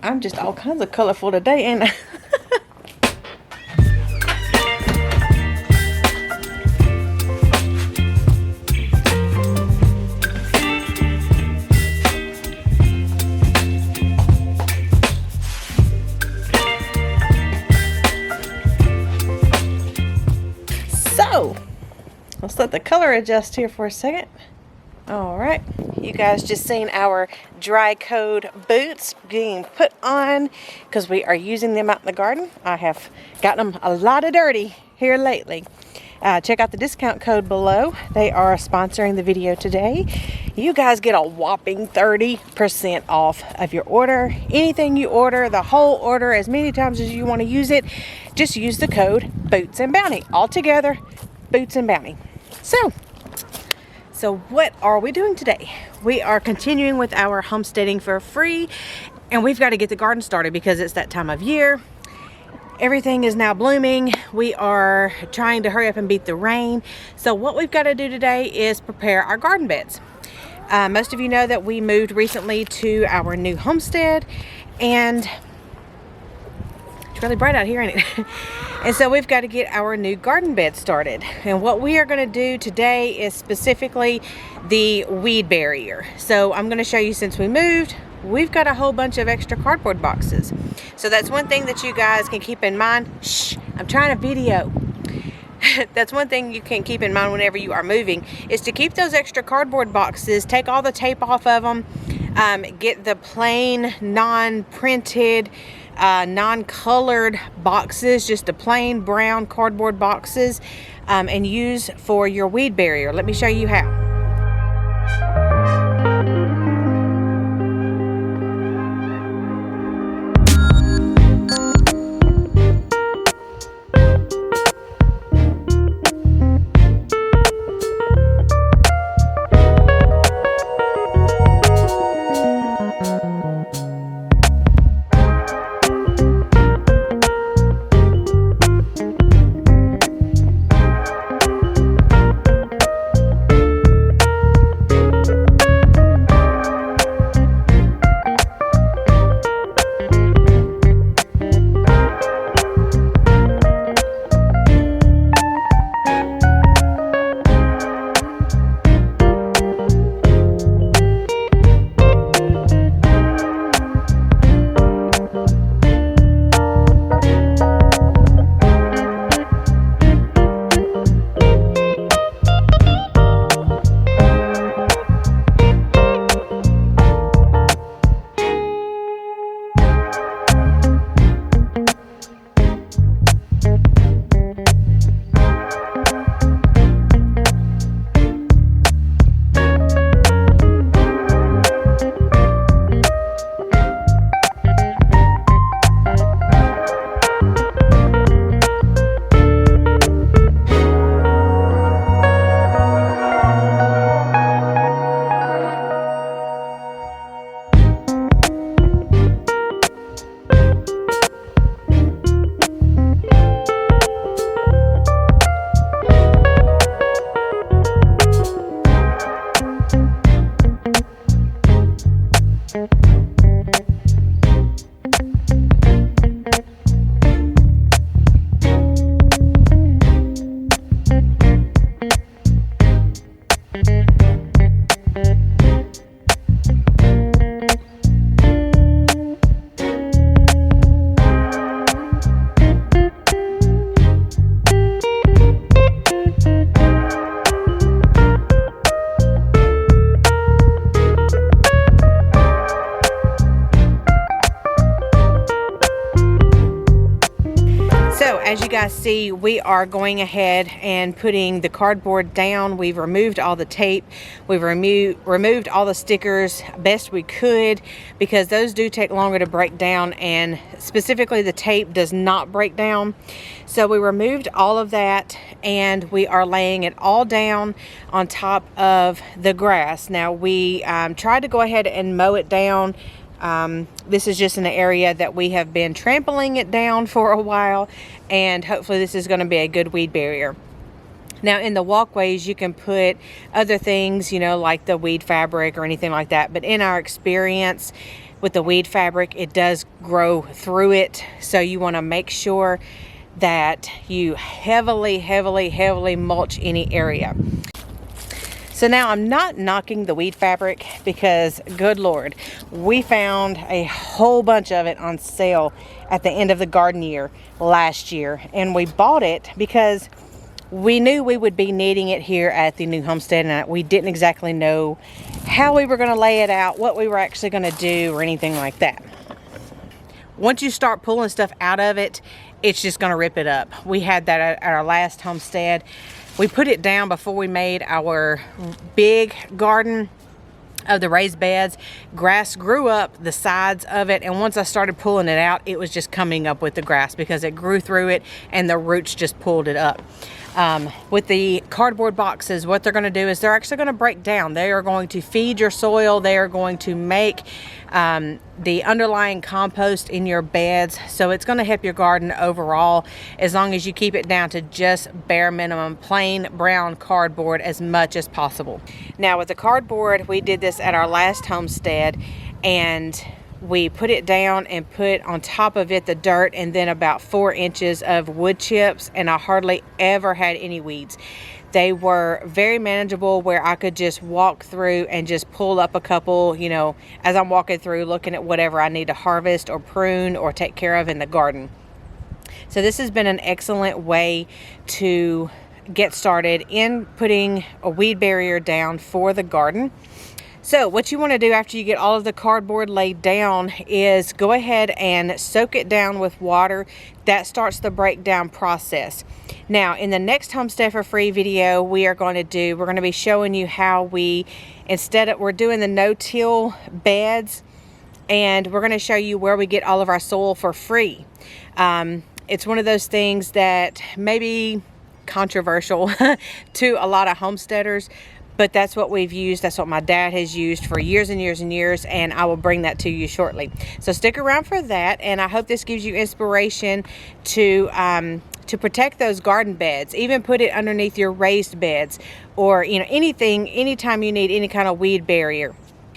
I'm just all kinds of colorful today, ain't I? So, let's let the color adjust here for a second. All right, you guys just seen our DRYCODE boots being put on because we are using them out in the garden. I have gotten them a lot of dirty here lately. Check out the discount code below. They are sponsoring the video today. You guys get a whopping 30% off of your order. Anything you order, the whole order, as many times as you want to use it, just use the code Boots and Bounty. All together, Boots and Bounty. So what are we doing today? We are continuing with our homesteading for free, and we've got to get the garden started because it's that time of year. Everything is now blooming. We are trying to hurry up and beat the rain. So what we've got to do today is prepare our garden beds. Most of you know that we moved recently to our new homestead, and it's really bright out here, ain't it? And so we've got to get our new garden bed started. And what we are going to do today is specifically the weed barrier. So I'm going to show you, since we moved, we've got a whole bunch of extra cardboard boxes. So that's one thing that you guys can keep in mind. Shh, I'm trying to video. That's one thing you can keep in mind whenever you are moving, is to keep those extra cardboard boxes, take all the tape off of them, get the plain, non-printed, non-colored boxes, just the plain brown cardboard boxes, and use for your weed barrier. Let me show you how. As you guys see, we are going ahead and putting the cardboard down. We've removed all the tape. We've removed all the stickers best we could, because those do take longer to break down, and specifically the tape does not break down. So we removed all of that, and we are laying it all down on top of the grass. Now we tried to go ahead and mow it down. This is just an area that we have been trampling it down for a while, and hopefully this is going to be a good weed barrier. Now in the walkways you can put other things, you know, like the weed fabric or anything like that, but in our experience, with the weed fabric, it does grow through it. So you want to make sure that you heavily mulch any area. So now I'm not knocking the weed fabric, because good Lord, we found a whole bunch of it on sale at the end of the garden year last year, and we bought it because we knew we would be needing it here at the new homestead, and we didn't exactly know how we were going to lay it out, what we were actually going to do, or anything like that. Once you start pulling stuff out of it, it's just going to rip it up. We had that at our last homestead. We put it down before we made our big garden of the raised beds. Grass grew up the sides of it, and once I started pulling it out, it was just coming up with the grass because it grew through it and the roots just pulled it up. With the cardboard boxes, what they're going to do is they're actually going to break down. They are going to feed your soil. They are going to make the underlying compost in your beds. So it's going to help your garden overall, as long as you keep it down to just bare minimum plain brown cardboard as much as possible. Now with the cardboard, we did this at our last homestead, and we put it down and put on top of it the dirt and then about 4 inches of wood chips, and I hardly ever had any weeds. They were very manageable, where I could just walk through and just pull up a couple, you know, as I'm walking through looking at whatever I need to harvest or prune or take care of in the garden. So this has been an excellent way to get started in putting a weed barrier down for the garden. So what you want to do after you get all of the cardboard laid down is go ahead and soak it down with water. That starts the breakdown process. Now in the next Homestead for Free video we're going to be showing you how we're doing the no-till beds, and we're going to show you where we get all of our soil for free. It's one of those things that may be controversial to a lot of homesteaders, but that's what we've used. That's what my dad has used for years and years and years, and I will bring that to you shortly. So stick around for that, and I hope this gives you inspiration to protect those garden beds. Even put it underneath your raised beds, or anytime you need any kind of weed barrier.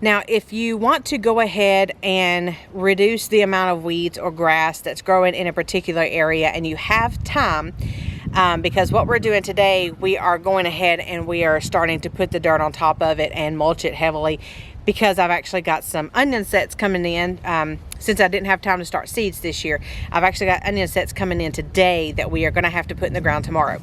Now, if you want to go ahead and reduce the amount of weeds or grass that's growing in a particular area, and you have time, because what we're doing today, we are going ahead and we are starting to put the dirt on top of it and mulch it heavily, because I've actually got some onion sets coming in. Since I didn't have time to start seeds this year, I've actually got onion sets coming in today that we are going to have to put in the ground tomorrow.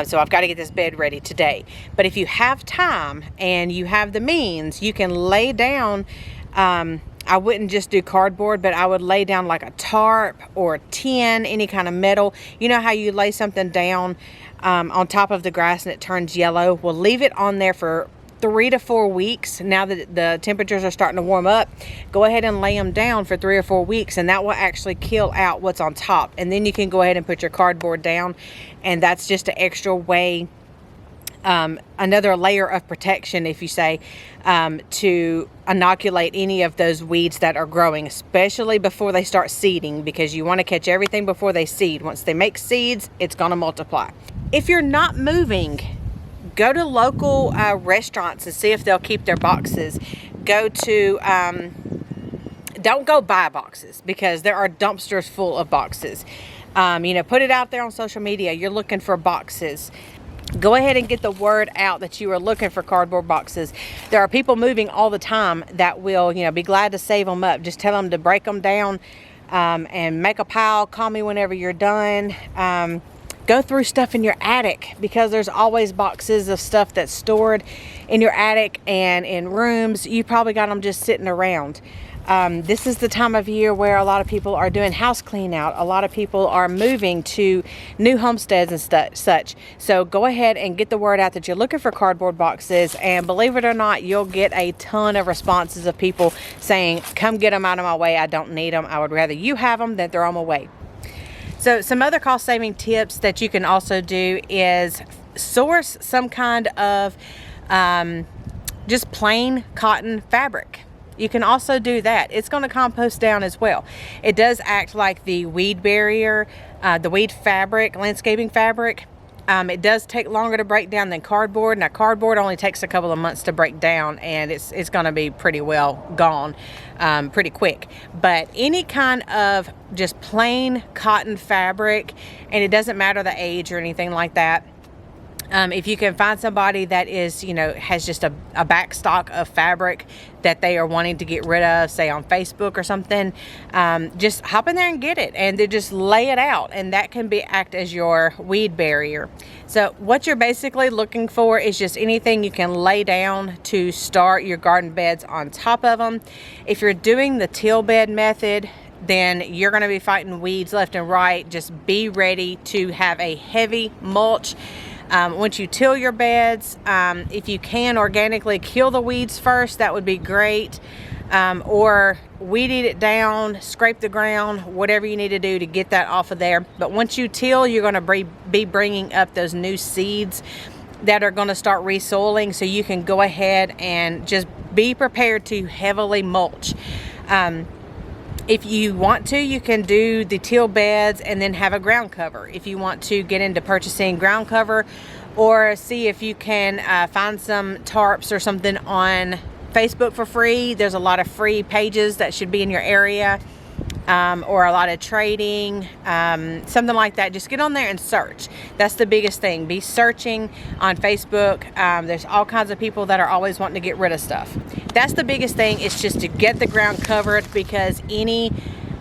So I've got to get this bed ready today. But if you have time and you have the means, you can lay down, I wouldn't just do cardboard, but I would lay down like a tarp or tin, any kind of metal. You know how you lay something down on top of the grass and it turns yellow? Well, leave it on there for 3 to 4 weeks. Now that the temperatures are starting to warm up, go ahead and lay them down for 3 or 4 weeks, and that will actually kill out what's on top. And then you can go ahead and put your cardboard down, and that's just an extra way, another layer of protection, if you say, to inoculate any of those weeds that are growing, especially before they start seeding, because you want to catch everything before they seed. Once they make seeds, it's going to multiply. If you're not moving, go to local restaurants and see if they'll keep their boxes. Go to, don't go buy boxes, because there are dumpsters full of boxes. Put it out there on social media. You're looking for boxes. Go ahead and get the word out that you are looking for cardboard boxes. There are people moving all the time that will, be glad to save them up. Just tell them to break them down and make a pile. Call me whenever you're done. Go through stuff in your attic, because there's always boxes of stuff that's stored in your attic and in rooms. You probably got them just sitting around. This is the time of year where a lot of people are doing house clean out. A lot of people are moving to new homesteads and such. So go ahead and get the word out that you're looking for cardboard boxes, and believe it or not, you'll get a ton of responses of people saying, come get them out of my way. I don't need them. I would rather you have them than throw them away. So some other cost saving tips that you can also do is source some kind of just plain cotton fabric. You can also do that. It's going to compost down as well. It does act like the weed barrier, the weed fabric, landscaping fabric, It does take longer to break down than cardboard. Now cardboard only takes a couple of months to break down, and it's going to be pretty well gone pretty quick. But any kind of just plain cotton fabric, and it doesn't matter the age or anything like that. If you can find somebody that is, you know, has just a back stock of fabric that they are wanting to get rid of, say on Facebook or something, just hop in there and get it, and then just lay it out, and that can act as your weed barrier. So what you're basically looking for is just anything you can lay down to start your garden beds on top of them. If you're doing the till bed method, then you're going to be fighting weeds left and right. Just be ready to have a heavy mulch. Once you till your beds, if you can organically kill the weeds first, that would be great. Or weed eat it down, scrape the ground, whatever you need to do to get that off of there. But once you till, you're going to be bringing up those new seeds that are going to start resoiling, so you can go ahead and just be prepared to heavily mulch. If you want to, you can do the till beds and then have a ground cover. If you want to get into purchasing ground cover, or see if you can find some tarps or something on Facebook for free. There's a lot of free pages that should be in your area, or a lot of trading, something like that. Just get on there and search. That's the biggest thing. Be searching on Facebook. There's all kinds of people that are always wanting to get rid of stuff. That's the biggest thing, is just to get the ground covered, because any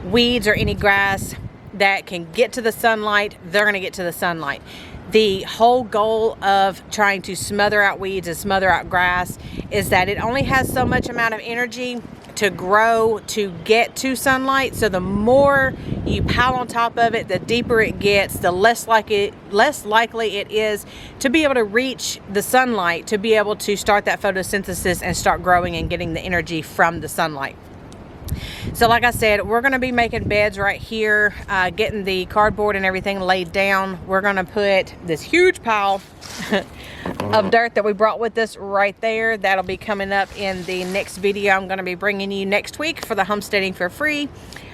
weeds or any grass that can get to the sunlight, they're going to get to the sunlight. The whole goal of trying to smother out weeds and smother out grass is that it only has so much amount of energy to grow to get to sunlight. So the more you pile on top of it, the deeper it gets, the less likely it is to be able to reach the sunlight, to be able to start that photosynthesis and start growing and getting the energy from the sunlight. So like I said, we're going to be making beds right here, getting the cardboard and everything laid down. We're going to put this huge pile of dirt that we brought with us right there. That'll be coming up in the next video I'm going to be bringing you next week for the Homesteading for Free.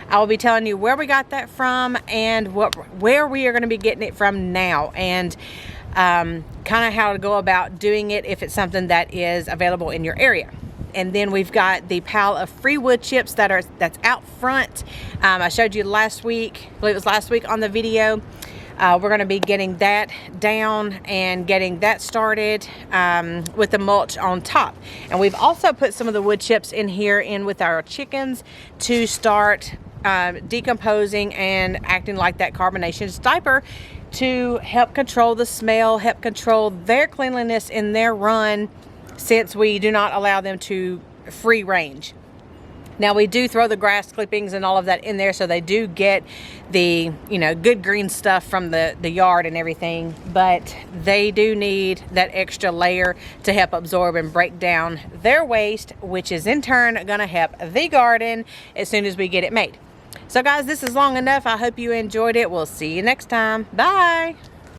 I will be telling you where we got that from and where we are going to be getting it from now, and kind of how to go about doing it if it's something that is available in your area. And then we've got the pile of free wood chips that's out front. I showed you last week, I believe it was last week on the video. We're going to be getting that down and getting that started with the mulch on top. And we've also put some of the wood chips in here with our chickens to start decomposing and acting like that carbonaceous diaper, to help control the smell, help control their cleanliness in their run, since we do not allow them to free range. Now we do throw the grass clippings and all of that in there, so they do get the, you know, good green stuff from the yard and everything, but they do need that extra layer to help absorb and break down their waste, which is in turn going to help the garden as soon as we get it made. So guys, this is long enough. I hope you enjoyed it. We'll see you next time. Bye.